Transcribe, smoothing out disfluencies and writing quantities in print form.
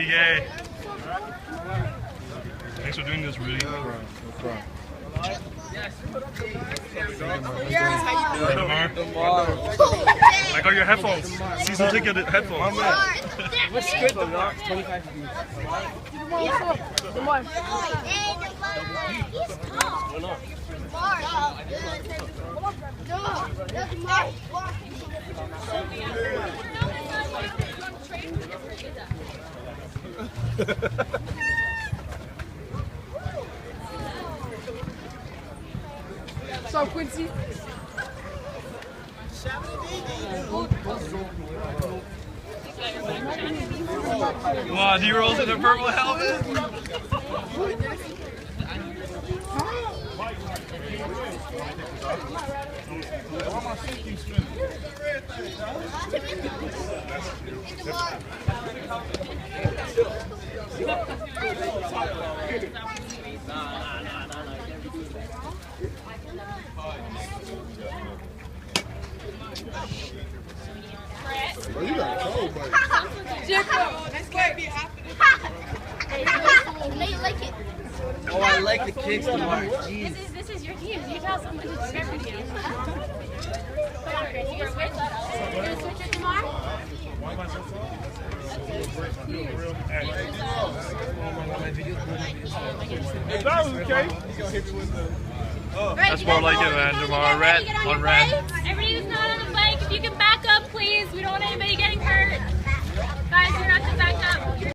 Yay. Thanks for doing this, Rudy. No problem. DeMar. I got your headphones. Season ticket headphones. What's good though, dog? 25 degrees. DeMar. He's So Quincy. Wow, D-Rose in a purple helmet. Oh, you got cold, buddy. This can't be happening. They like it. Oh, I like the kicks, DeMar. Jeez. This is your team. You tell someone to share with you. Come on, Chris. You gonna switch? You gonna switch it tomorrow? If that was the case, he's gonna hit me with the. That's more like it, man. DeMar, red on red. Everybody who's not on the bike, if you can back up, please. We don't want anybody getting hurt. Guys, you're not to back